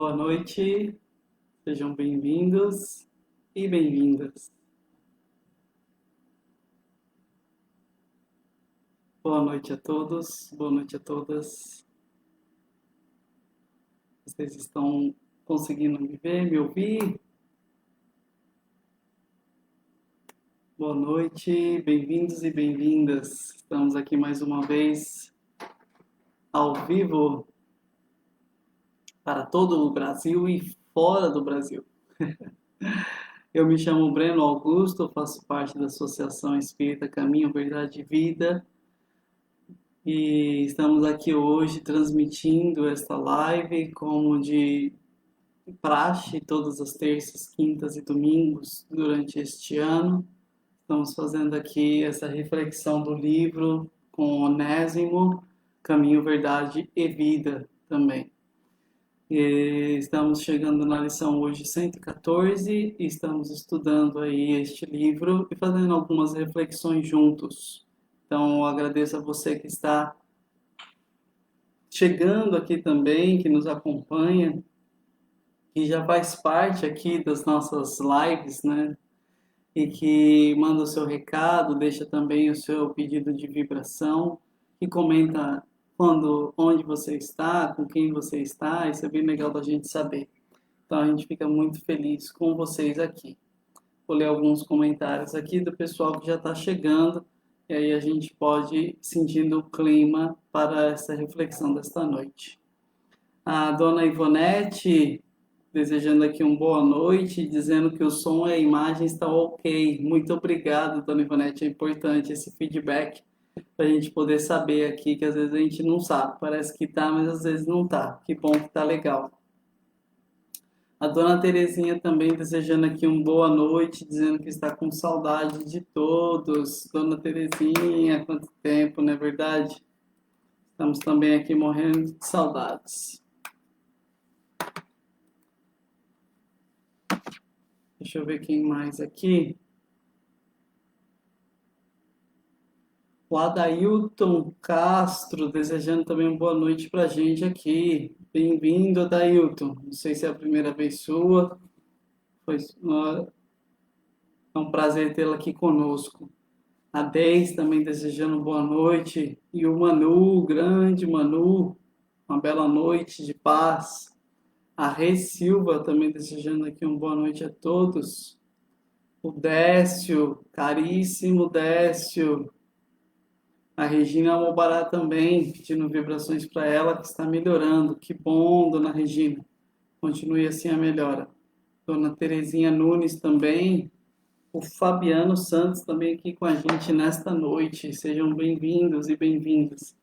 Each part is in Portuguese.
Boa noite, sejam bem-vindos e bem-vindas. Boa noite a todos, boa noite a todas. Vocês estão conseguindo me ver, me ouvir? Boa noite, bem-vindos e bem-vindas. Estamos aqui mais uma vez ao vivo para todo o Brasil e fora do Brasil. Eu me chamo Breno Augusto, faço parte da Associação Espírita Caminho, Verdade e Vida e estamos aqui hoje transmitindo esta live como de praxe todas as terças, quintas e domingos durante este ano. Estamos fazendo aqui essa reflexão do livro com Onésimo, Caminho, Verdade e Vida também. E estamos chegando na lição hoje 114 e estamos estudando aí este livro e fazendo algumas reflexões juntos. Então, eu agradeço a você que está chegando aqui também, que nos acompanha, que já faz parte aqui das nossas lives, né? E que manda o seu recado, deixa também o seu pedido de vibração e comenta onde você está, com quem você está, isso é bem legal da gente saber. Então a gente fica muito feliz com vocês aqui. Vou ler alguns comentários aqui do pessoal que já está chegando e aí a gente pode ir sentindo o clima para essa reflexão desta noite. A dona Ivonete desejando aqui uma boa noite, dizendo que o som e a imagem estão ok. Muito obrigado, dona Ivonete, é importante esse feedback para a gente poder saber aqui, que às vezes a gente não sabe, parece que tá, mas às vezes não tá. Que bom que tá legal. A dona Terezinha também desejando aqui uma boa noite, dizendo que está com saudade de todos. Dona Terezinha, quanto tempo, não é verdade? Estamos também aqui morrendo de saudades. Deixa eu ver quem mais aqui. O Adailton Castro desejando também uma boa noite para a gente aqui. Bem-vindo, Adailton. Não sei se é a primeira vez sua. É um prazer tê-la aqui conosco. A Deis também desejando boa noite. E o Manu, grande Manu, uma bela noite de paz. A Rê Silva também desejando aqui uma boa noite a todos. O Décio, caríssimo Décio. A Regina Almobará também, pedindo vibrações para ela, que está melhorando. Que bom, dona Regina. Continue assim a melhora. Dona Terezinha Nunes também. O Fabiano Santos também aqui com a gente nesta noite. Sejam bem-vindos e bem-vindas.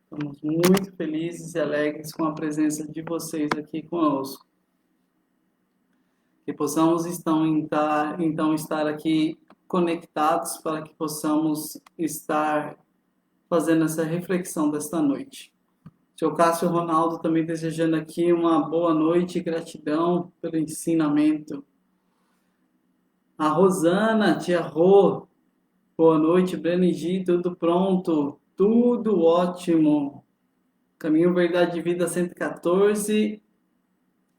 Estamos muito felizes e alegres com a presença de vocês aqui conosco. Que possamos então estar aqui conectados para que possamos estar fazendo essa reflexão desta noite. Seu Cássio Ronaldo também desejando aqui uma boa noite e gratidão pelo ensinamento. A Rosana, tia Rô, boa noite, Breno e Gi, tudo pronto? Tudo ótimo. Caminho Verdade de Vida 114,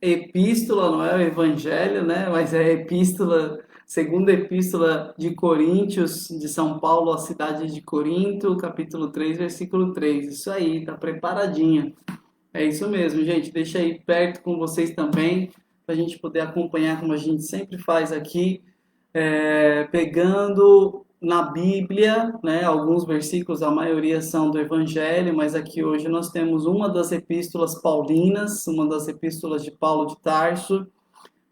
epístola, não é o evangelho, né? Mas é a epístola, segunda epístola de Coríntios, de São Paulo, a cidade de Corinto, capítulo 3, versículo 3. Isso aí, tá preparadinha. É isso mesmo, gente. Deixa aí perto com vocês também, para a gente poder acompanhar como a gente sempre faz aqui, pegando na Bíblia, né, alguns versículos, a maioria são do Evangelho, mas aqui hoje nós temos uma das epístolas paulinas, uma das epístolas de Paulo de Tarso,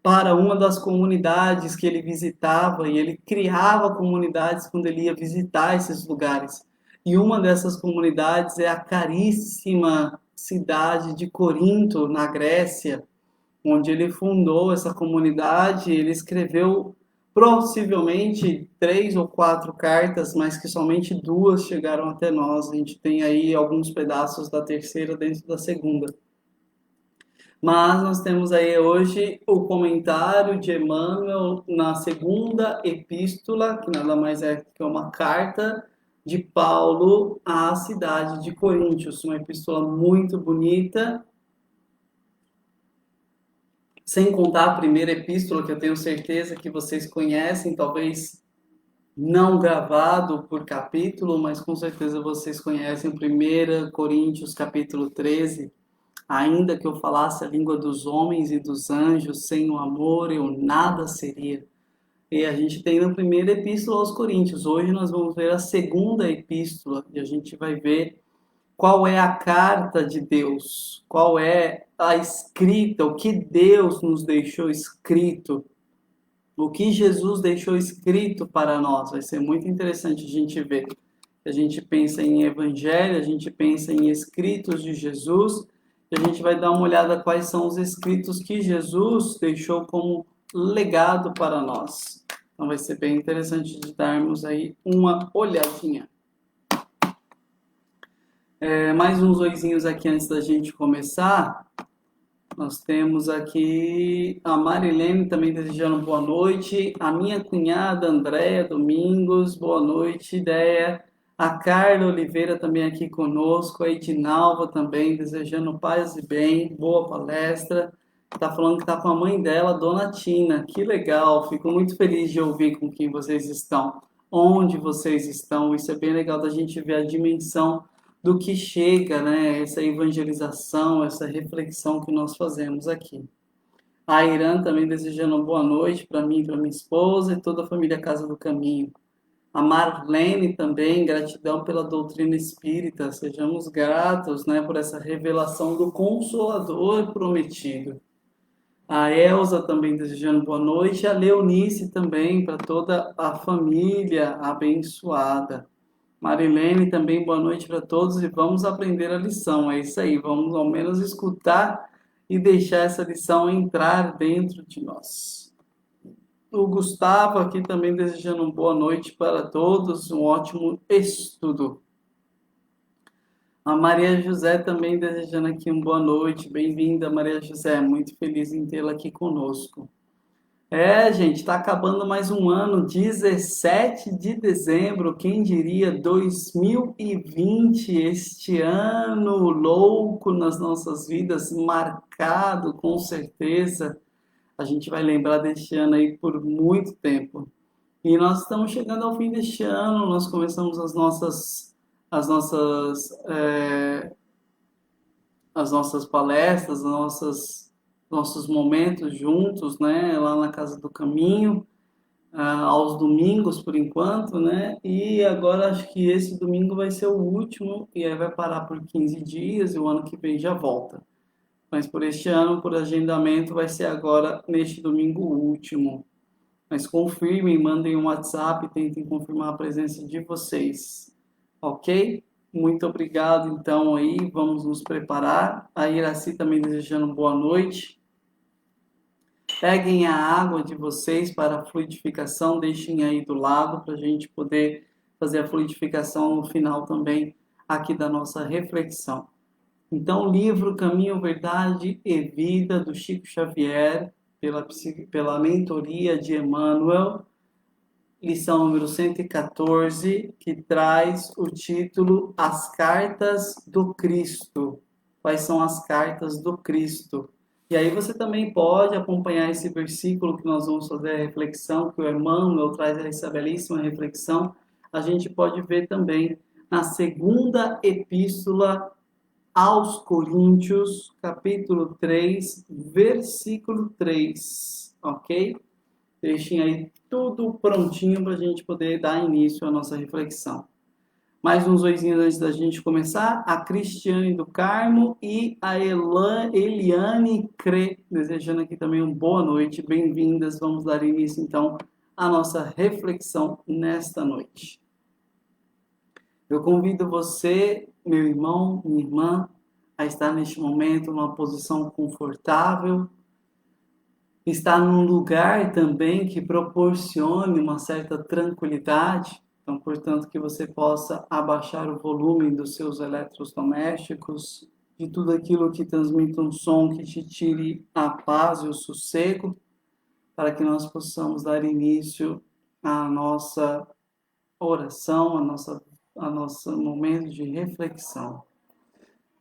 para uma das comunidades que ele visitava, e ele criava comunidades quando ele ia visitar esses lugares. E uma dessas comunidades é a caríssima cidade de Corinto, na Grécia, onde ele fundou essa comunidade. Ele escreveu possivelmente 3 ou 4 cartas, mas que somente 2 chegaram até nós. A gente tem aí alguns pedaços da terceira dentro da segunda. Mas nós temos aí hoje o comentário de Emmanuel na segunda epístola, que nada mais é que uma carta de Paulo à cidade de Coríntios. Uma epístola muito bonita. sem contar a primeira epístola, que eu tenho certeza que vocês conhecem, talvez não gravado por capítulo, mas com certeza vocês conhecem 1 Coríntios capítulo 13. Ainda que eu falasse a língua dos homens e dos anjos, sem o amor eu nada seria. E a gente tem na primeira epístola aos Coríntios. Hoje nós vamos ver a segunda epístola e a gente vai ver qual é a carta de Deus, qual é a escrita, o que Deus nos deixou escrito, o que Jesus deixou escrito para nós. Vai ser muito interessante a gente ver. A gente pensa em evangelho, a gente pensa em escritos de Jesus, e a gente vai dar uma olhada quais são os escritos que Jesus deixou como legado para nós. Então vai ser bem interessante de darmos aí uma olhadinha. Mais uns oizinhos aqui antes da gente começar. Nós temos aqui a Marilene também desejando boa noite. A minha cunhada Andréia Domingos, boa noite, ideia. A Carla Oliveira também aqui conosco. A Edinalva também desejando paz e bem. Boa palestra. Está falando que está com a mãe dela, Dona Tina. Que legal, fico muito feliz de ouvir com quem vocês estão, onde vocês estão. Isso é bem legal da gente ver a dimensão do que chega, né? Essa evangelização, essa reflexão que nós fazemos aqui. A Irã também desejando boa noite para mim, para minha esposa e toda a família Casa do Caminho. A Marlene também, gratidão pela doutrina espírita, sejamos gratos, né, por essa revelação do Consolador prometido. A Elza também desejando boa noite, a Leonice também, para toda a família abençoada. Marilene também, boa noite para todos e vamos aprender a lição. É isso aí, vamos ao menos escutar e deixar essa lição entrar dentro de nós. O Gustavo aqui também desejando boa noite para todos, um ótimo estudo. A Maria José também desejando aqui uma boa noite, bem-vinda Maria José, muito feliz em tê-la aqui conosco. Gente, está acabando mais um ano, 17 de dezembro, quem diria 2020, este ano louco nas nossas vidas, marcado com certeza. A gente vai lembrar deste ano aí por muito tempo. E nós estamos chegando ao fim deste ano, nós começamos as nossas palestras, nossos momentos juntos, né, lá na Casa do Caminho, aos domingos por enquanto, né, e agora acho que esse domingo vai ser o último, e aí vai parar por 15 dias, e o ano que vem já volta. Mas por este ano, por agendamento, vai ser agora neste domingo último. Mas confirmem, mandem um WhatsApp, tentem confirmar a presença de vocês, ok? Muito obrigado, então, aí, vamos nos preparar. A Iraci também desejando boa noite. Peguem a água de vocês para a fluidificação, deixem aí do lado para a gente poder fazer a fluidificação no final também aqui da nossa reflexão. Então, o livro Caminho, Verdade e Vida, do Chico Xavier, pela mentoria de Emmanuel, lição número 114, que traz o título As Cartas do Cristo. Quais são as cartas do Cristo? E aí você também pode acompanhar esse versículo que nós vamos fazer a reflexão, que o Emmanuel traz essa belíssima reflexão. A gente pode ver também na segunda epístola aos Coríntios, capítulo 3, versículo 3, ok? Deixem aí tudo prontinho para a gente poder dar início à nossa reflexão. Mais uns oizinhos antes da gente começar. A Cristiane do Carmo e a Eliane Cre, desejando aqui também uma boa noite. Bem-vindas. Vamos dar início, então, à nossa reflexão nesta noite. Eu convido você, meu irmão, minha irmã, a estar neste momento numa posição confortável, estar num lugar também que proporcione uma certa tranquilidade. Então, portanto, que você possa abaixar o volume dos seus eletrodomésticos, de tudo aquilo que transmite um som que te tire a paz e o sossego, para que nós possamos dar início à nossa oração, a nosso momento de reflexão.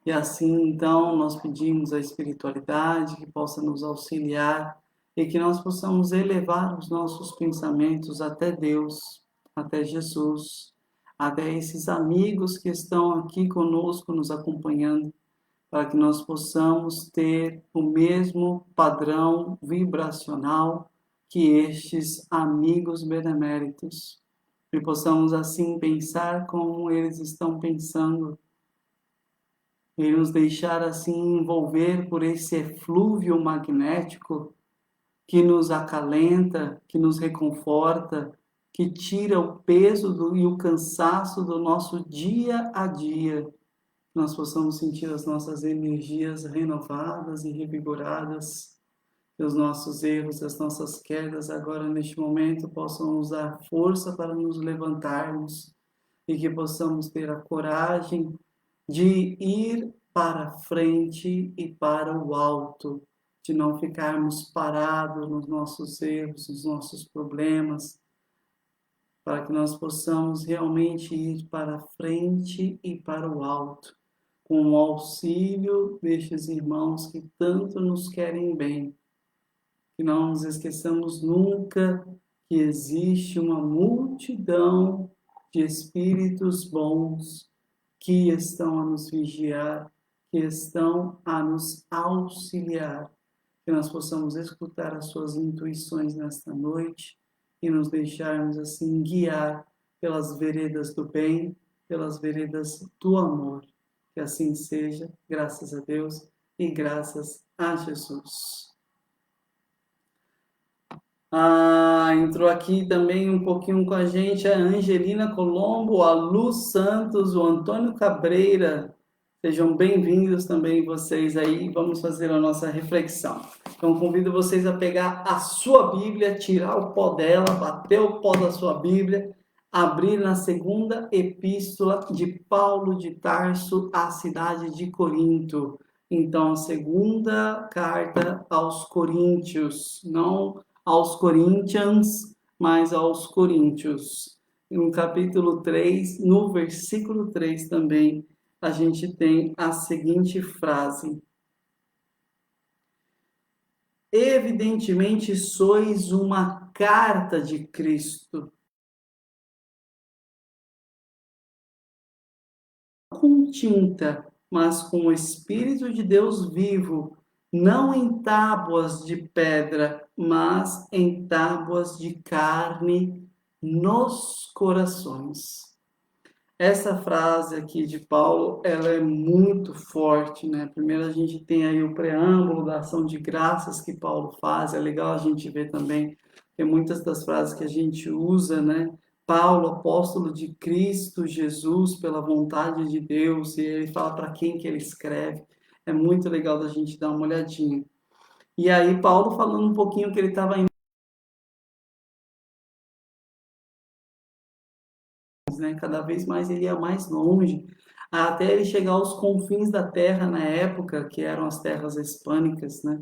E assim, então, nós pedimos a espiritualidade que possa nos auxiliar e que nós possamos elevar os nossos pensamentos até Deus, até Jesus, até esses amigos que estão aqui conosco, nos acompanhando, para que nós possamos ter o mesmo padrão vibracional que estes amigos beneméritos, e possamos assim pensar como eles estão pensando e nos deixar assim envolver por esse eflúvio magnético que nos acalenta, que nos reconforta, que tira o peso e o cansaço do nosso dia a dia. Nós possamos sentir as nossas energias renovadas e revigoradas, que os nossos erros, as nossas quedas agora neste momento possam nos dar força para nos levantarmos e que possamos ter a coragem de ir para frente e para o alto, de não ficarmos parados nos nossos erros, nos nossos problemas, para que nós possamos realmente ir para frente e para o alto, com o auxílio destes irmãos que tanto nos querem bem. Que não nos esqueçamos nunca que existe uma multidão de espíritos bons que estão a nos vigiar, que estão a nos auxiliar, que nós possamos escutar as suas intuições nesta noite e nos deixarmos assim guiar pelas veredas do bem, pelas veredas do amor. Que assim seja, graças a Deus e graças a Jesus. Entrou aqui também um pouquinho com a gente a Angelina Colombo, a Lu Santos, o Antônio Cabreira. Sejam bem-vindos também vocês aí. Vamos fazer a nossa reflexão. Então, convido vocês a pegar a sua Bíblia, tirar o pó dela, bater o pó da sua Bíblia, abrir na segunda epístola de Paulo de Tarso à cidade de Corinto. Então, a segunda carta aos Coríntios, não aos Corinthians, mas aos Coríntios. No capítulo 3, no versículo 3 também, a gente tem a seguinte frase: evidentemente sois uma carta de Cristo, com tinta, mas com o Espírito de Deus vivo, não em tábuas de pedra, mas em tábuas de carne nos corações. Essa frase aqui de Paulo, ela é muito forte, né? Primeiro a gente tem aí o preâmbulo da ação de graças que Paulo faz, é legal a gente ver também que muitas das frases que a gente usa, né? Paulo, apóstolo de Cristo Jesus, pela vontade de Deus, e ele fala para quem que ele escreve. É muito legal da gente dar uma olhadinha. E aí Paulo falando um pouquinho que ele estava indo, né? Cada vez mais ele ia mais longe, até ele chegar aos confins da terra na época, que eram as terras hispânicas, né?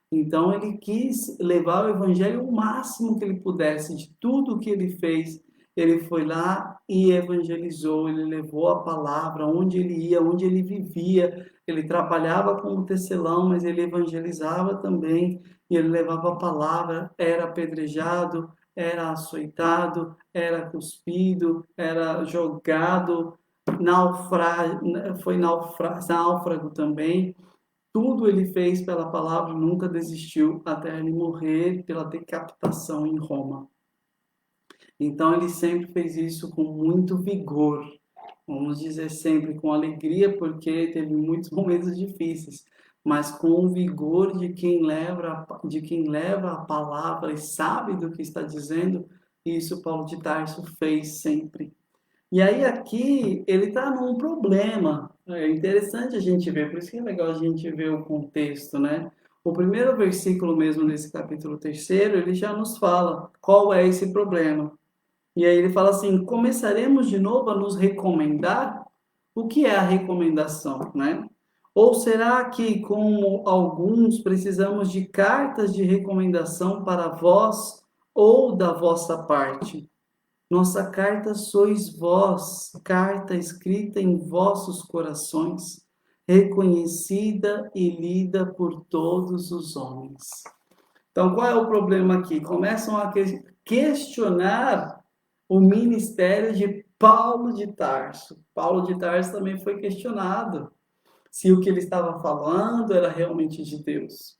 Então ele quis levar o evangelho o máximo que ele pudesse, de tudo que ele fez. Ele foi lá e evangelizou, ele levou a palavra onde ele ia, onde ele vivia. Ele trabalhava como tecelão, mas ele evangelizava também, e ele levava a palavra, era apedrejado, era açoitado, era cuspido, era jogado, foi náufrago também. Tudo ele fez pela palavra, nunca desistiu até ele morrer pela decapitação em Roma. Então ele sempre fez isso com muito vigor, vamos dizer sempre com alegria, porque teve muitos momentos difíceis, mas com o vigor de quem leva a palavra e sabe do que está dizendo. Isso Paulo de Tarso fez sempre. E aí aqui ele está num problema. É interessante a gente ver, por isso que é legal a gente ver o contexto, né? O primeiro versículo mesmo nesse capítulo 3º, ele já nos fala qual é esse problema. E aí ele fala assim: começaremos de novo a nos recomendar? O que é a recomendação, né? Ou será que, como alguns, precisamos de cartas de recomendação para vós ou da vossa parte? Nossa carta sois vós, carta escrita em vossos corações, reconhecida e lida por todos os homens. Então, qual é o problema aqui? Começam a questionar o ministério de Paulo de Tarso. Paulo de Tarso também foi questionado se o que ele estava falando era realmente de Deus.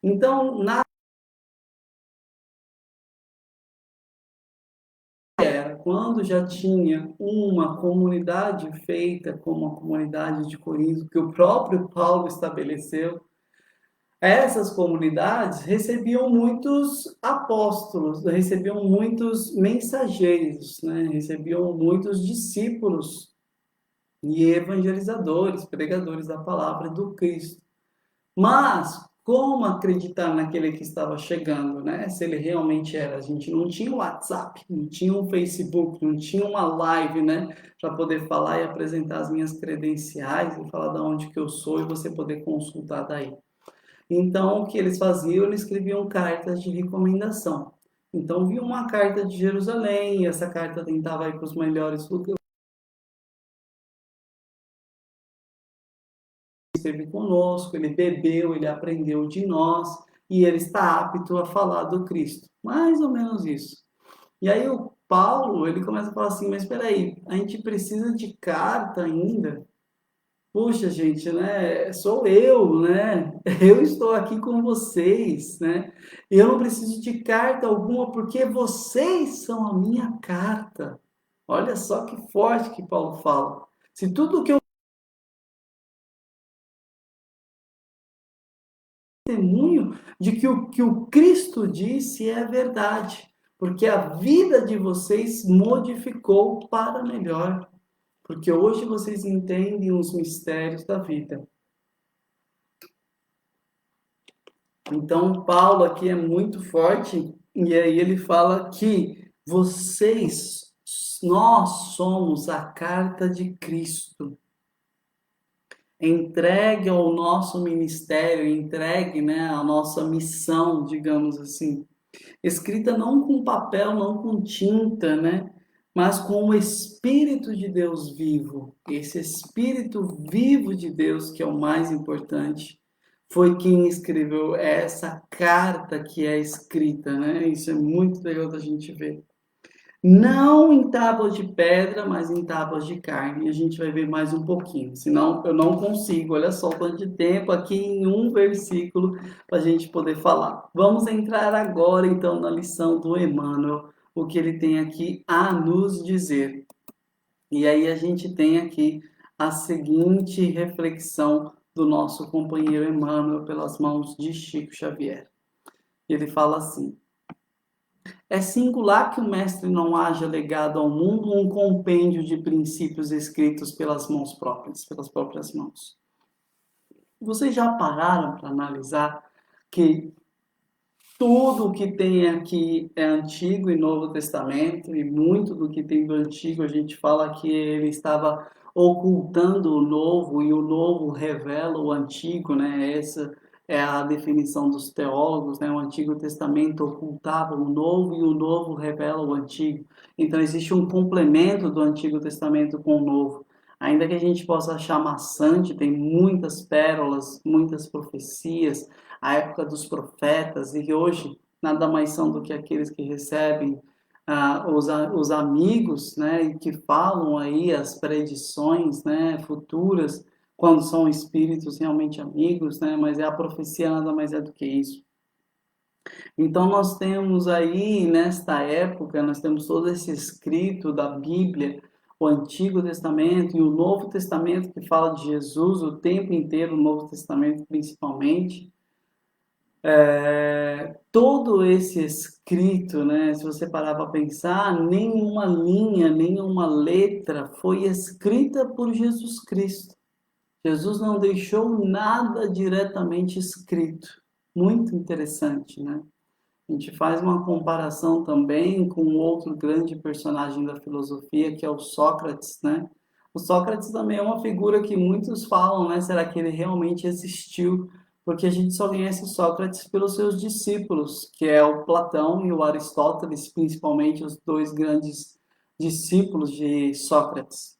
Então, quando já tinha uma comunidade feita como a comunidade de Corinto, que o próprio Paulo estabeleceu, essas comunidades recebiam muitos apóstolos, recebiam muitos mensageiros, né? Recebiam muitos discípulos e evangelizadores, pregadores da palavra do Cristo. Mas como acreditar naquele que estava chegando, né? Se ele realmente era. A gente não tinha o WhatsApp, não tinha um Facebook, não tinha uma live, né? Para poder falar e apresentar as minhas credenciais e falar de onde que eu sou e você poder consultar daí. Então, o que eles faziam? Eles escreviam cartas de recomendação. Então, vinha uma carta de Jerusalém, e essa carta tentava ir para os melhores lugares. Esteve conosco, ele bebeu, ele aprendeu de nós, e ele está apto a falar do Cristo. Mais ou menos isso. E aí o Paulo, ele começa a falar assim, mas espera aí, a gente precisa de carta ainda? Puxa, gente, né? Sou eu, né? Eu estou aqui com vocês, né? Eu não preciso de carta alguma porque vocês são a minha carta. Olha só que forte que Paulo fala. Se tudo que eu testemunho de que o Cristo disse é verdade, porque a vida de vocês modificou para melhor, porque hoje vocês entendem os mistérios da vida. Então, Paulo aqui é muito forte, e aí ele fala que nós somos a carta de Cristo, entregue ao nosso ministério, entregue, né, à nossa missão, digamos assim, escrita não com papel, não com tinta, né, mas com o Espírito de Deus vivo. Esse Espírito vivo de Deus, que é o mais importante, foi quem escreveu essa carta que é escrita, né? Isso é muito legal da gente ver. Não em tábuas de pedra, mas em tábuas de carne. A gente vai ver mais um pouquinho, senão eu não consigo. Olha só o quanto de tempo aqui em um versículo para a gente poder falar. Vamos entrar agora então na lição do Emmanuel, o que ele tem aqui a nos dizer. E aí a gente tem aqui a seguinte reflexão do nosso companheiro Emmanuel pelas mãos de Chico Xavier. Ele fala assim: é singular que o mestre não haja legado ao mundo um compêndio de princípios escritos pelas mãos próprias, pelas próprias mãos. Vocês já pararam para analisar que tudo o que tem aqui é Antigo e Novo Testamento, e muito do que tem do Antigo a gente fala que ele estava ocultando o Novo e o Novo revela o Antigo, né? Essa é a definição dos teólogos, né? O Antigo Testamento ocultava o Novo e o Novo revela o Antigo. Então existe um complemento do Antigo Testamento com o Novo. Ainda que a gente possa achar maçante, tem muitas pérolas, muitas profecias, a época dos profetas, e que hoje nada mais são do que aqueles que recebem os amigos, né, e que falam aí as predições, né, futuras, quando são espíritos realmente amigos, né, mas a profecia nada mais é do que isso. Então nós temos aí, nesta época, nós temos todo esse escrito da Bíblia, o Antigo Testamento e o Novo Testamento, que fala de Jesus o tempo inteiro, o Novo Testamento principalmente, todo esse escrito, né, se você parar para pensar, nenhuma linha, nenhuma letra foi escrita por Jesus Cristo. Jesus não deixou nada diretamente escrito. Muito interessante, né? A gente faz uma comparação também com outro grande personagem da filosofia, que é o Sócrates, né? O Sócrates também é uma figura que muitos falam, né? Será que ele realmente existiu? Porque a gente só conhece Sócrates pelos seus discípulos, que é o Platão e o Aristóteles, principalmente os dois grandes discípulos de Sócrates.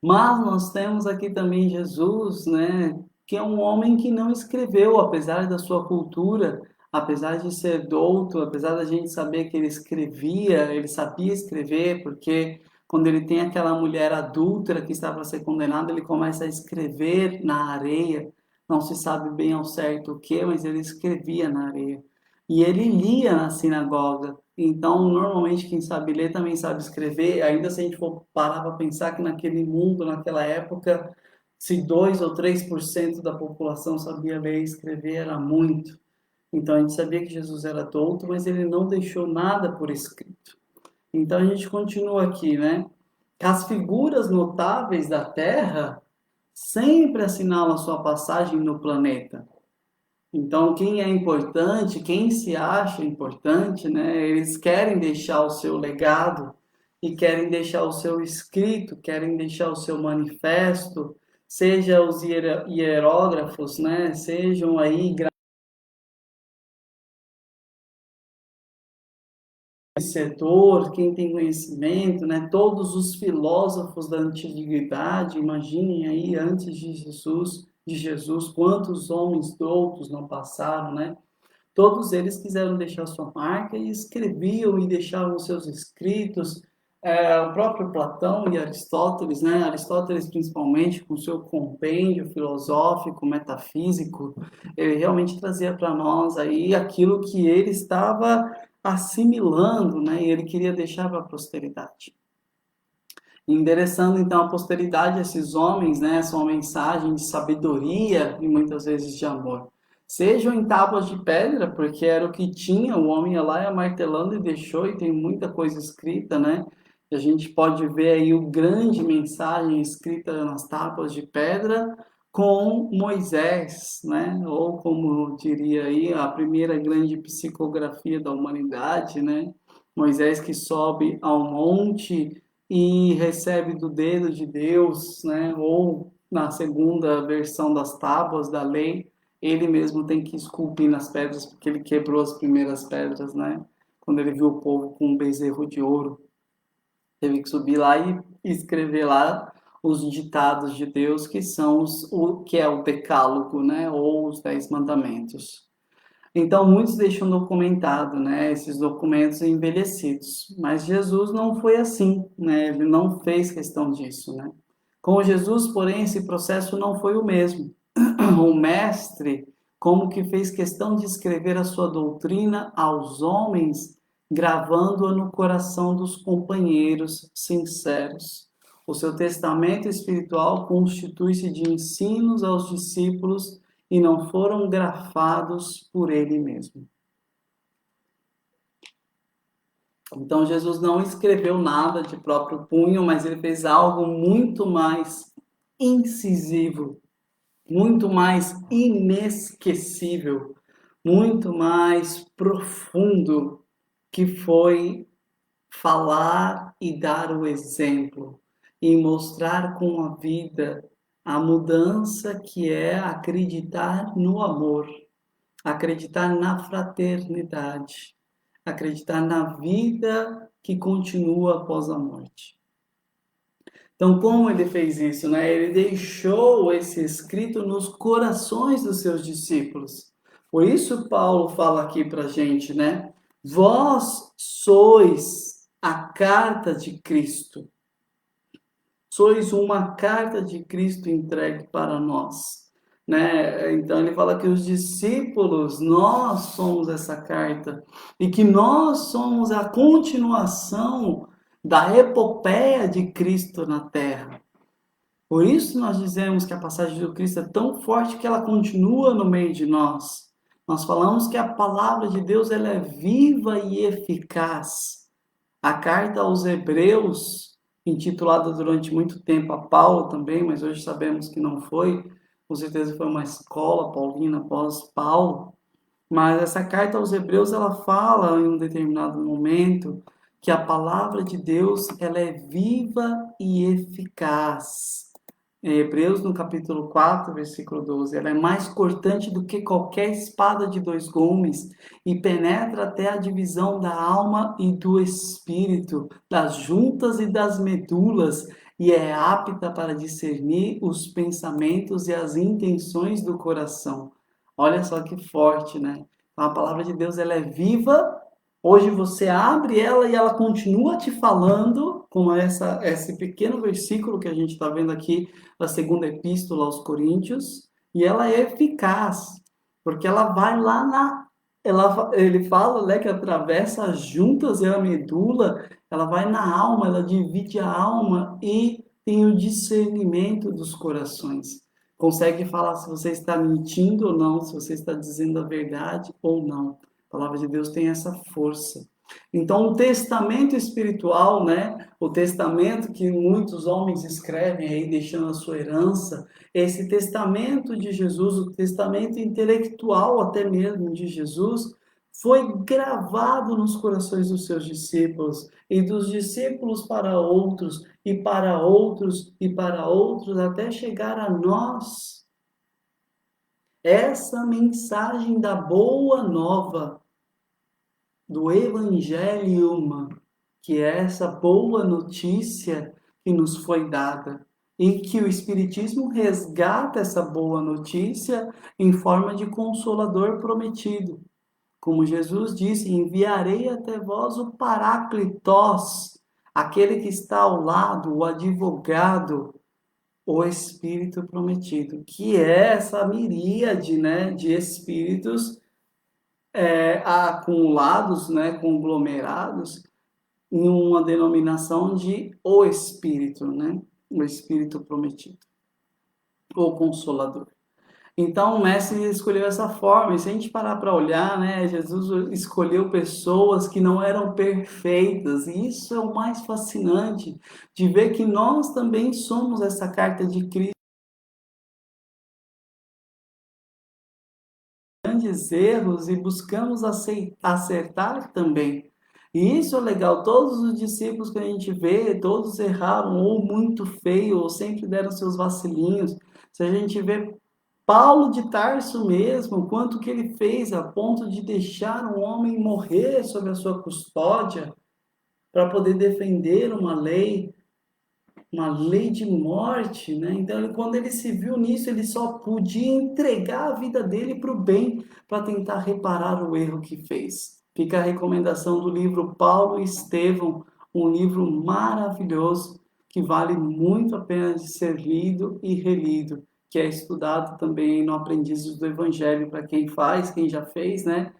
Mas nós temos aqui também Jesus, né, que é um homem que não escreveu, apesar da sua cultura, apesar de ser douto, apesar da gente saber que ele escrevia, ele sabia escrever, porque quando ele tem aquela mulher adúltera que está para ser condenada, ele começa a escrever na areia. Não se sabe bem ao certo o que, mas ele escrevia na areia. E ele lia na sinagoga. Então, normalmente, quem sabe ler também sabe escrever. Ainda se a gente for parar para pensar que naquele mundo, naquela época, se 2 ou 3% da população sabia ler e escrever, era muito. Então, a gente sabia que Jesus era douto, mas ele não deixou nada por escrito. Então, a gente continua aqui, né? As figuras notáveis da Terra sempre assinalam a sua passagem no planeta. Então, quem é importante, quem se acha importante, né, eles querem deixar o seu legado e querem deixar o seu escrito, querem deixar o seu manifesto, seja os hierógrafos, né, sejam aí setor, quem tem conhecimento, né, todos os filósofos da antiguidade, imaginem aí antes de Jesus, quantos homens doutos não passaram, né? Todos eles quiseram deixar sua marca e escreviam e deixavam seus escritos. O próprio Platão e Aristóteles, né? Aristóteles principalmente com seu compêndio filosófico, metafísico, ele realmente trazia para nós aí aquilo que ele estava assimilando, né? E ele queria deixar para a posteridade. Endereçando então a posteridade a esses homens, né, sua mensagem de sabedoria e muitas vezes de amor. Sejam em tábuas de pedra, porque era o que tinha, o homem ia lá e martelando e deixou, e tem muita coisa escrita, né? E a gente pode ver aí o grande mensagem escrita nas tábuas de pedra com Moisés, né? Ou como diria aí, a primeira grande psicografia da humanidade, né? Moisés que sobe ao monte e recebe do dedo de Deus, né? Ou na segunda versão das tábuas da lei, ele mesmo tem que esculpir nas pedras, porque ele quebrou as primeiras pedras, né? Quando ele viu o povo com um bezerro de ouro, teve que subir lá e escrever lá os ditados de Deus, que são o que é o decálogo, né? Ou os 10 mandamentos. Então, muitos deixam documentado, né, esses documentos envelhecidos. Mas Jesus não foi assim, né? Ele não fez questão disso, né? Com Jesus, porém, esse processo não foi o mesmo. O mestre, como que fez questão de escrever a sua doutrina aos homens, gravando-a no coração dos companheiros sinceros. O seu testamento espiritual constitui-se de ensinos aos discípulos e não foram grafados por ele mesmo. Então Jesus não escreveu nada de próprio punho, mas ele fez algo muito mais incisivo, muito mais inesquecível, muito mais profundo, que foi falar e dar o exemplo e mostrar com a vida a mudança que é acreditar no amor, acreditar na fraternidade, acreditar na vida que continua após a morte. Então, como ele fez isso, né? Ele deixou esse escrito nos corações dos seus discípulos. Por isso Paulo fala aqui para a gente, né? Vós sois a carta de Cristo. Sois uma carta de Cristo entregue para nós, né? Então ele fala que os discípulos, nós somos essa carta e que nós somos a continuação da epopeia de Cristo na terra. Por isso nós dizemos que a passagem do Cristo é tão forte que ela continua no meio de nós. Nós falamos que a palavra de Deus ela é viva e eficaz. A carta aos Hebreus, intitulada durante muito tempo a Paulo também, mas hoje sabemos que não foi, com certeza foi uma escola paulina após Paulo, mas essa carta aos Hebreus ela fala em um determinado momento que a palavra de Deus ela é viva e eficaz. Em Hebreus, no capítulo 4, versículo 12, ela é mais cortante do que qualquer espada de 2 gumes e penetra até a divisão da alma e do espírito, das juntas e das medulas, e é apta para discernir os pensamentos e as intenções do coração. Olha só que forte, né? Então, a palavra de Deus ela é viva. Hoje você abre ela e ela continua te falando, como esse pequeno versículo que a gente está vendo aqui da segunda epístola aos Coríntios, e ela é eficaz, porque ela vai lá ele fala, né, que atravessa as juntas e a medula, ela vai na alma, ela divide a alma e tem o discernimento dos corações. Consegue falar se você está mentindo ou não, se você está dizendo a verdade ou não. A palavra de Deus tem essa força. Então, o testamento espiritual, né? O testamento que muitos homens escrevem aí, deixando a sua herança, esse testamento de Jesus, o testamento intelectual até mesmo de Jesus, foi gravado nos corações dos seus discípulos, e dos discípulos para outros, e para outros, e para outros, até chegar a nós. Essa mensagem da boa nova, do Evangelium, que é essa boa notícia que nos foi dada, e que o Espiritismo resgata essa boa notícia em forma de consolador prometido. Como Jesus disse, enviarei até vós o Paráclitos, aquele que está ao lado, o advogado, o Espírito prometido, que é essa miríade, né, de espíritos acumulados, né, conglomerados, em uma denominação de o Espírito, né, o Espírito prometido, o Consolador. Então, o mestre escolheu essa forma, e se a gente parar para olhar, né, Jesus escolheu pessoas que não eram perfeitas, e isso é o mais fascinante, de ver que nós também somos essa carta de Cristo, grandes erros, e buscamos acertar também. E isso é legal, todos os discípulos que a gente vê, todos erraram, ou muito feio, ou sempre deram seus vacilinhos. Se a gente vê Paulo de Tarso mesmo, quanto que ele fez a ponto de deixar um homem morrer sob a sua custódia para poder defender uma lei de morte, né? Então, quando ele se viu nisso, ele só podia entregar a vida dele para o bem, para tentar reparar o erro que fez. Fica a recomendação do livro Paulo e Estevão, um livro maravilhoso que vale muito a pena de ser lido e relido, que é estudado também no Aprendizes do Evangelho, para quem faz, quem já fez, né?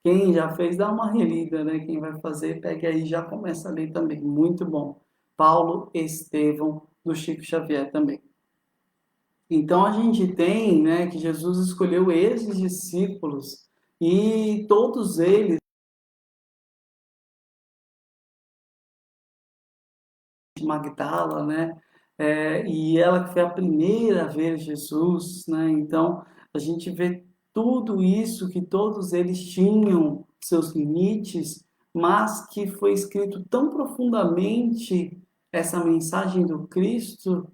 Quem já fez, dá uma relida, né? Quem vai fazer, pega aí e já começa a ler também. Muito bom. Paulo Estevão, do Chico Xavier também. Então a gente tem, né, que Jesus escolheu esses discípulos e todos eles, Magdala, né, e ela que foi a primeira a ver Jesus, né, então a gente vê tudo isso que todos eles tinham seus limites, mas que foi escrito tão profundamente essa mensagem do Cristo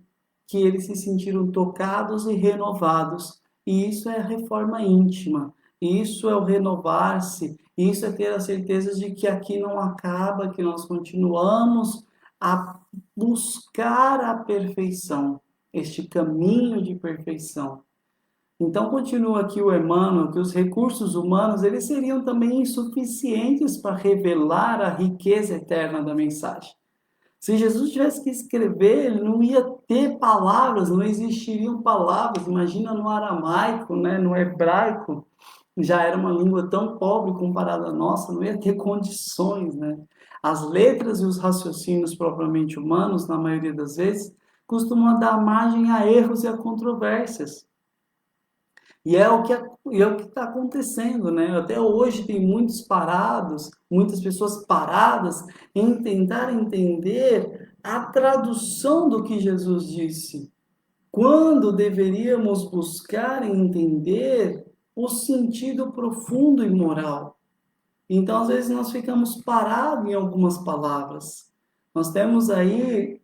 que eles se sentiram tocados e renovados. E isso é a reforma íntima, isso é o renovar-se, isso é ter a certeza de que aqui não acaba, que nós continuamos a buscar a perfeição, este caminho de perfeição. Então continua aqui o Emmanuel que os recursos humanos eles seriam também insuficientes para revelar a riqueza eterna da mensagem. Se Jesus tivesse que escrever, ele não ia ter palavras, não existiriam palavras. Imagina no aramaico, né, no hebraico, já era uma língua tão pobre comparada à nossa, não ia ter condições, né? As letras e os raciocínios propriamente humanos, na maioria das vezes, costumam dar margem a erros e a controvérsias. E é o que está acontecendo, né? Até hoje tem muitos parados, muitas pessoas paradas em tentar entender a tradução do que Jesus disse, quando deveríamos buscar entender o sentido profundo e moral. Então, às vezes, nós ficamos parados em algumas palavras. Nós temos aí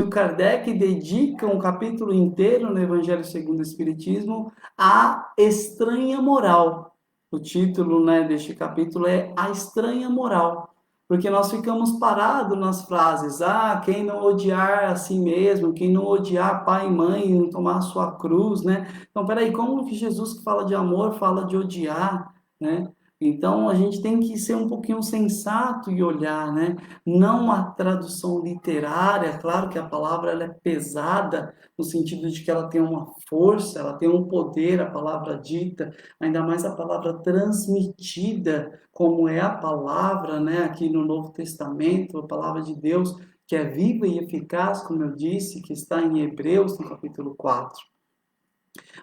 o Kardec dedica um capítulo inteiro no Evangelho segundo o Espiritismo à estranha moral. O título, né, deste capítulo é A Estranha Moral. Porque nós ficamos parados nas frases, quem não odiar a si mesmo, quem não odiar pai e mãe, não tomar a sua cruz, né? Então, peraí, como que Jesus que fala de amor, fala de odiar, né? Então, a gente tem que ser um pouquinho sensato e olhar, né? Não a tradução literária, claro que a palavra ela é pesada, no sentido de que ela tem uma força, ela tem um poder, a palavra dita, ainda mais a palavra transmitida, como é a palavra, né, aqui no Novo Testamento, a palavra de Deus, que é viva e eficaz, como eu disse, que está em Hebreus, no capítulo 4.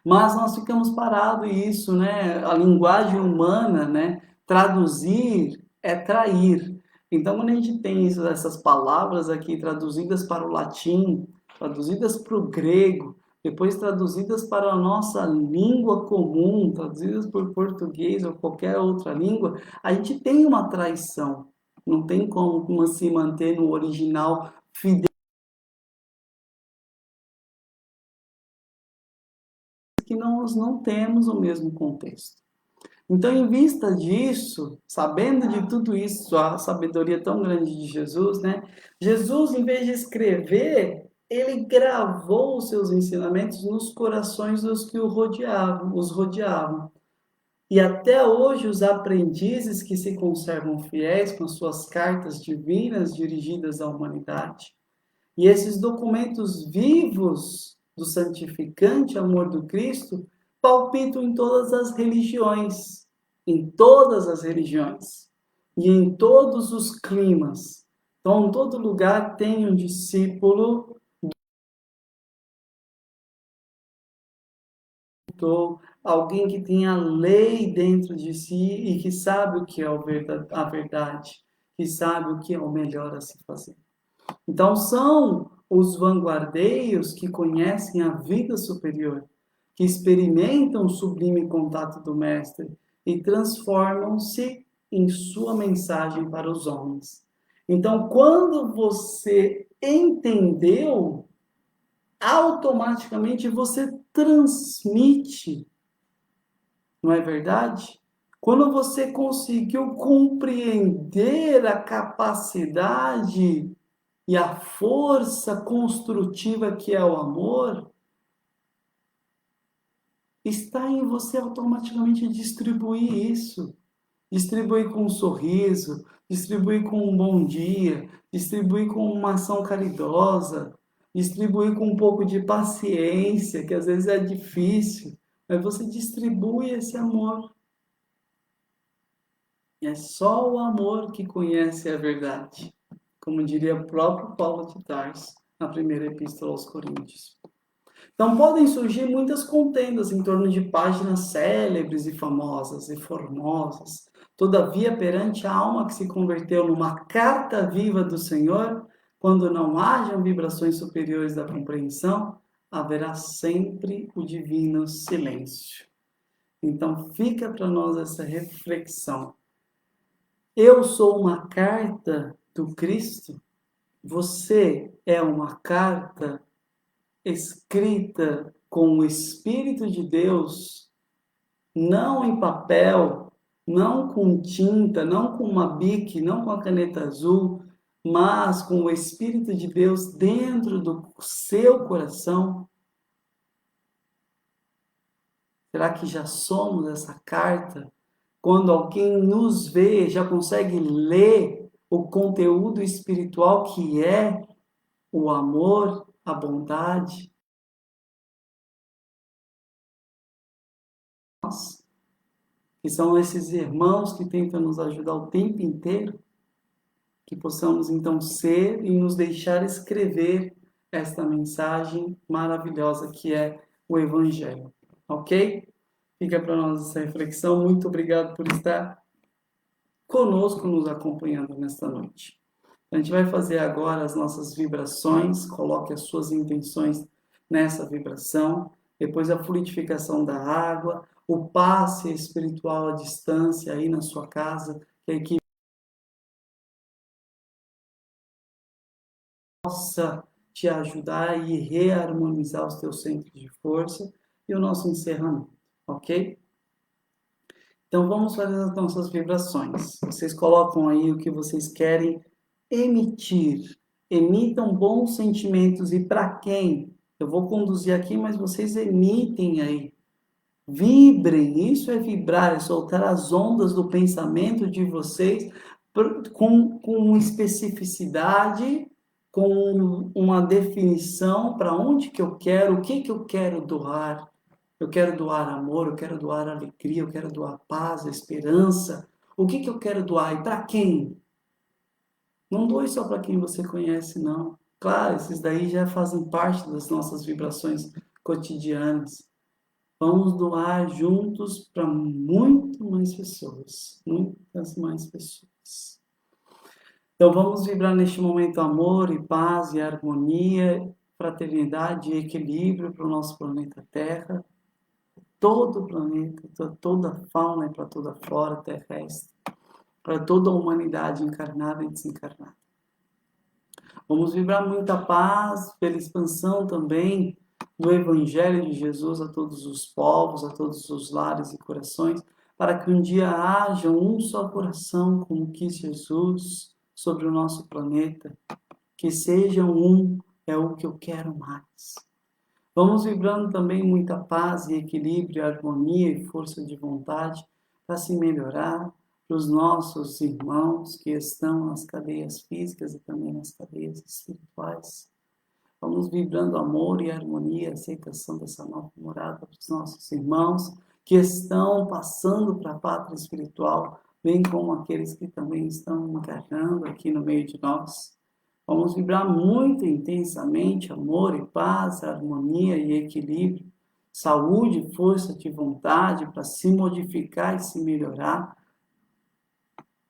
Mas nós ficamos parados isso, né? A linguagem humana, né? Traduzir é trair. Então, quando a gente tem essas palavras aqui traduzidas para o latim, traduzidas para o grego, depois traduzidas para a nossa língua comum, traduzidas por português ou qualquer outra língua, a gente tem uma traição. Não tem como se manter no original fidel, que nós não temos o mesmo contexto. Então, em vista disso, sabendo de tudo isso, a sabedoria tão grande de Jesus, né? Jesus, em vez de escrever, ele gravou os seus ensinamentos nos corações dos que os rodeavam. E até hoje, os aprendizes que se conservam fiéis com as suas cartas divinas dirigidas à humanidade. E esses documentos vivos do santificante amor do Cristo palpitam em todas as religiões, e em todos os climas. Então, em todo lugar tem um discípulo, alguém que tem a lei dentro de si e que sabe o que é a verdade, que sabe o que é o melhor a se fazer. Então, são os vanguardeiros que conhecem a vida superior, que experimentam o sublime contato do Mestre e transformam-se em sua mensagem para os homens. Então, quando você entendeu, automaticamente você transmite, não é verdade? Quando você conseguiu compreender a capacidade e a força construtiva que é o amor, está em você automaticamente distribuir isso. Distribuir com um sorriso, distribuir com um bom dia, distribuir com uma ação caridosa, distribuir com um pouco de paciência, que às vezes é difícil, mas você distribui esse amor. E é só o amor que conhece a verdade, como diria o próprio Paulo de Tarso na primeira epístola aos Coríntios. Então podem surgir muitas contendas em torno de páginas célebres e famosas e formosas. Todavia, perante a alma que se converteu numa carta viva do Senhor, quando não hajam vibrações superiores da compreensão, haverá sempre o divino silêncio. Então fica para nós essa reflexão. Eu sou uma carta do Cristo? Você é uma carta escrita com o Espírito de Deus, não em papel, não com tinta, não com uma bique, não com a caneta azul, mas com o Espírito de Deus dentro do seu coração? Será que já somos essa carta? Quando alguém nos vê, já consegue ler o conteúdo espiritual que é o amor, a bondade? Nós, que são esses irmãos que tentam nos ajudar o tempo inteiro, que possamos então ser e nos deixar escrever esta mensagem maravilhosa que é o Evangelho. Ok? Fica para nós essa reflexão. Muito obrigado por estar conosco, nos acompanhando nesta noite. A gente vai fazer agora as nossas vibrações. Coloque as suas intenções nessa vibração. Depois a fluidificação da água, o passe espiritual à distância aí na sua casa, que a equipe possa te ajudar e reharmonizar os teus centros de força e o nosso encerramento, ok? Então vamos fazer as nossas vibrações. Vocês colocam aí o que vocês querem emitir. Emitam bons sentimentos. E para quem? Eu vou conduzir aqui, mas vocês emitem aí. Vibrem. Isso é vibrar, é soltar as ondas do pensamento de vocês com especificidade, com uma definição para onde que eu quero, o que que eu quero doar. Eu quero doar amor, eu quero doar alegria, eu quero doar paz, esperança. O que que eu quero doar e para quem? Não doe só para quem você conhece, não. Claro, esses daí já fazem parte das nossas vibrações cotidianas. Vamos doar juntos para muito mais pessoas, muitas mais pessoas. Então vamos vibrar neste momento amor e paz e harmonia, fraternidade e equilíbrio para o nosso planeta Terra. Todo o planeta, toda a fauna e para toda a flora terrestre, para toda a humanidade encarnada e desencarnada. Vamos vibrar muita paz pela expansão também do Evangelho de Jesus a todos os povos, a todos os lares e corações, para que um dia haja um só coração, como quis Jesus, sobre o nosso planeta. Que sejam um, é o que eu quero mais. Vamos vibrando também muita paz e equilíbrio, harmonia e força de vontade para se melhorar para os nossos irmãos que estão nas cadeias físicas e também nas cadeias espirituais. Vamos vibrando amor e harmonia, aceitação dessa nova morada para os nossos irmãos que estão passando para a pátria espiritual, bem como aqueles que também estão encarnando aqui no meio de nós. Vamos vibrar muito intensamente amor e paz, harmonia e equilíbrio, saúde e força de vontade para se modificar e se melhorar.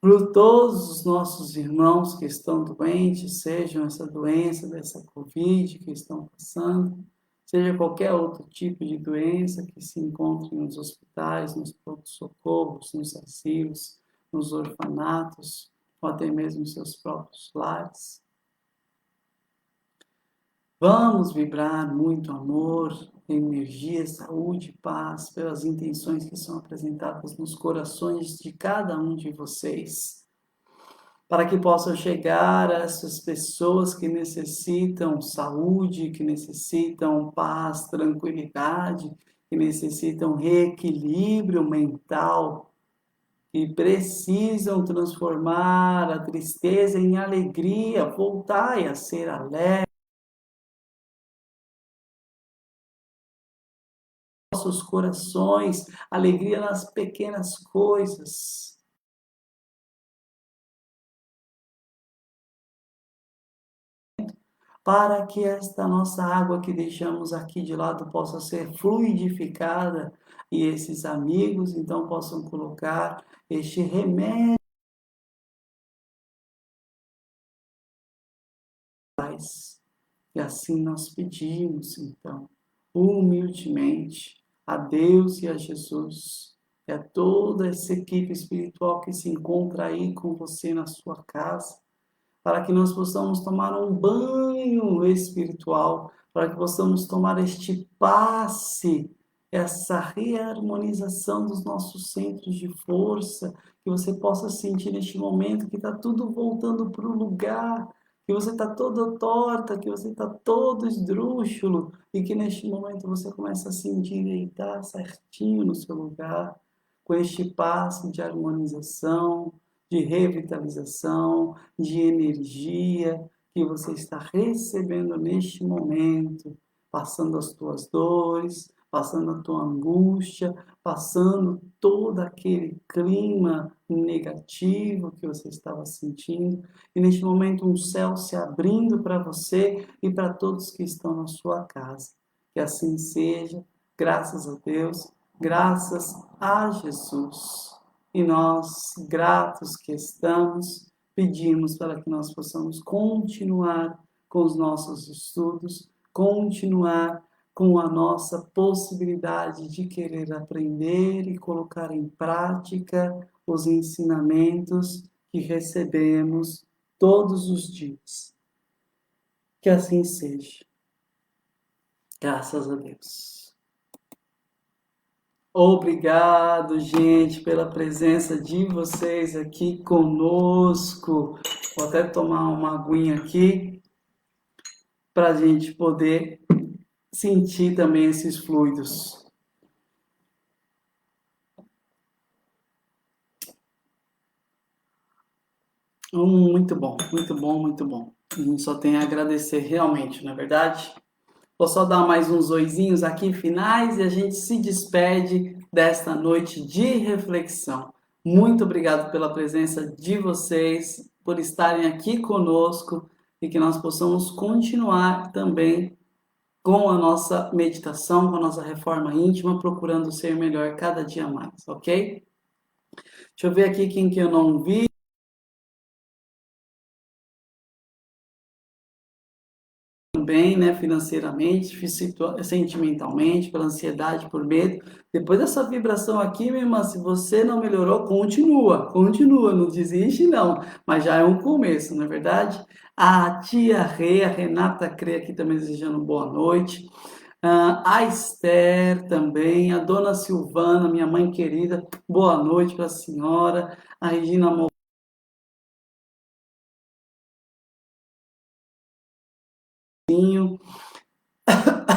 Para todos os nossos irmãos que estão doentes, sejam essa doença, dessa Covid que estão passando, seja qualquer outro tipo de doença que se encontre nos hospitais, nos pronto-socorros, nos asilos, nos orfanatos, ou até mesmo nos seus próprios lares. Vamos vibrar muito amor, energia, saúde, paz pelas intenções que são apresentadas nos corações de cada um de vocês, para que possam chegar a essas pessoas que necessitam saúde, que necessitam paz, tranquilidade, que necessitam reequilíbrio mental, que precisam transformar a tristeza em alegria, voltar a ser alegre. Nossos corações, alegria nas pequenas coisas. Para que esta nossa água que deixamos aqui de lado possa ser fluidificada e esses amigos então possam colocar este remédio. E assim nós pedimos então, humildemente, a Deus e a Jesus, e a toda essa equipe espiritual que se encontra aí com você na sua casa, para que nós possamos tomar um banho espiritual, para que possamos tomar este passe, essa reharmonização dos nossos centros de força, que você possa sentir neste momento que está tudo voltando para o lugar, que você está toda torta, que você está todo esdrúxulo, e que neste momento você começa a se endireitar certinho no seu lugar, com este passe de harmonização, de revitalização, de energia que você está recebendo neste momento, passando as tuas dores, passando a tua angústia, passando todo aquele clima negativo que você estava sentindo, e neste momento um céu se abrindo para você e para todos que estão na sua casa. Que assim seja, graças a Deus, graças a Jesus. E nós, gratos que estamos, pedimos para que nós possamos continuar com os nossos estudos, continuar com a nossa possibilidade de querer aprender e colocar em prática os ensinamentos que recebemos todos os dias. Que assim seja. Graças a Deus. Obrigado, gente, pela presença de vocês aqui conosco. Vou até tomar uma aguinha aqui para a gente poder sentir também esses fluidos. Muito bom, muito bom, muito bom. A gente só tem a agradecer realmente, não é verdade? Vou só dar mais uns oizinhos aqui finais e a gente se despede desta noite de reflexão. Muito obrigado pela presença de vocês, por estarem aqui conosco e que nós possamos continuar também com a nossa meditação, com a nossa reforma íntima, procurando ser melhor cada dia mais, ok? Deixa eu ver aqui quem que eu não vi. Bem, né, financeiramente, sentimentalmente, pela ansiedade, por medo. Depois dessa vibração aqui, minha irmã, se você não melhorou, continua, não desiste não, mas já é um começo, não é verdade? A tia Rê, a Renata Crê aqui também desejando boa noite. A Esther também, a dona Silvana, minha mãe querida, boa noite para a senhora. A Regina Mourinho,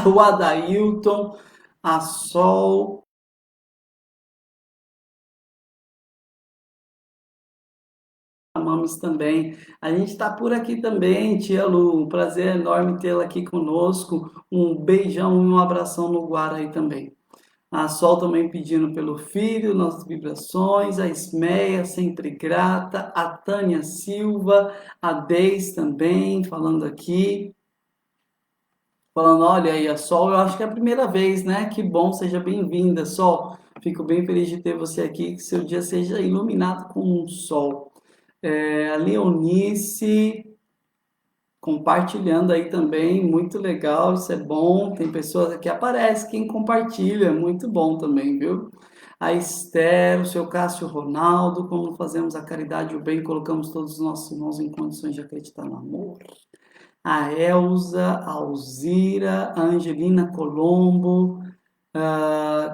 o Adailton, a Sol, amamos também. A gente está por aqui também, tia Lu. Um prazer enorme tê-la aqui conosco. Um beijão e um abração no Guara aí também. A Sol também pedindo pelo filho, nossas vibrações. A Ismeia, sempre grata. A Tânia Silva. A Deis também, falando aqui. Falando, olha aí, a Sol, eu acho que é a primeira vez, né? Que bom, seja bem-vinda, Sol. Fico bem feliz de ter você aqui, que seu dia seja iluminado com um sol. A Leonice compartilhando aí também, muito legal, isso é bom. Tem pessoas que aparecem, quem compartilha, muito bom também, viu? A Esther, o seu Cássio Ronaldo, como fazemos a caridade e o bem, colocamos todos os nossos irmãos em condições de acreditar no amor. A Elza, a Alzira, a Angelina Colombo,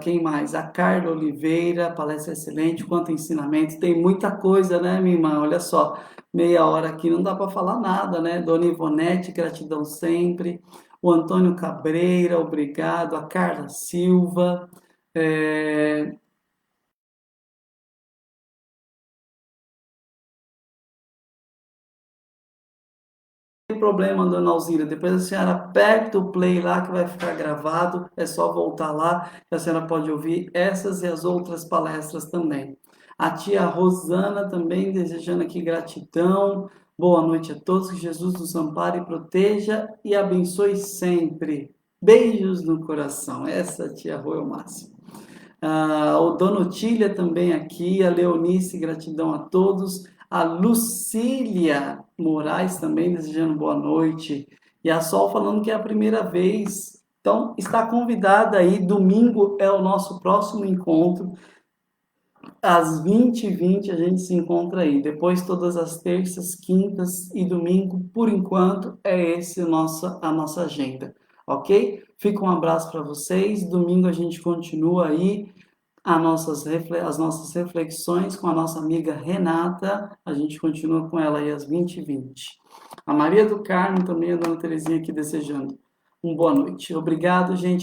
quem mais? A Carla Oliveira, palestra excelente, quanto ensinamento. Tem muita coisa, né, minha irmã? Olha só, meia hora aqui não dá para falar nada, né? Dona Ivonete, gratidão sempre. O Antônio Cabreira, obrigado. A Carla Silva. É, tem problema, dona Alzira. Depois a senhora aperta o play lá que vai ficar gravado. É só voltar lá que a senhora pode ouvir essas e as outras palestras também. A tia Rosana também desejando aqui gratidão. Boa noite a todos. Que Jesus nos ampare, proteja e abençoe sempre. Beijos no coração. Essa tia Rô é o máximo. O Dona Otília também aqui, a Leonice, gratidão a todos, a Lucília Moraes também desejando boa noite, e a Sol falando que é a primeira vez, então está convidada aí, domingo é o nosso próximo encontro, às 20h20 a gente se encontra aí, depois todas as terças, quintas e domingo, por enquanto é esse a nossa agenda, ok? Fica um abraço para vocês, domingo a gente continua aí, as nossas reflexões com a nossa amiga Renata. A gente continua com ela aí às 20h20. A Maria do Carmo também, a dona Terezinha aqui desejando uma boa noite. Obrigado, gente.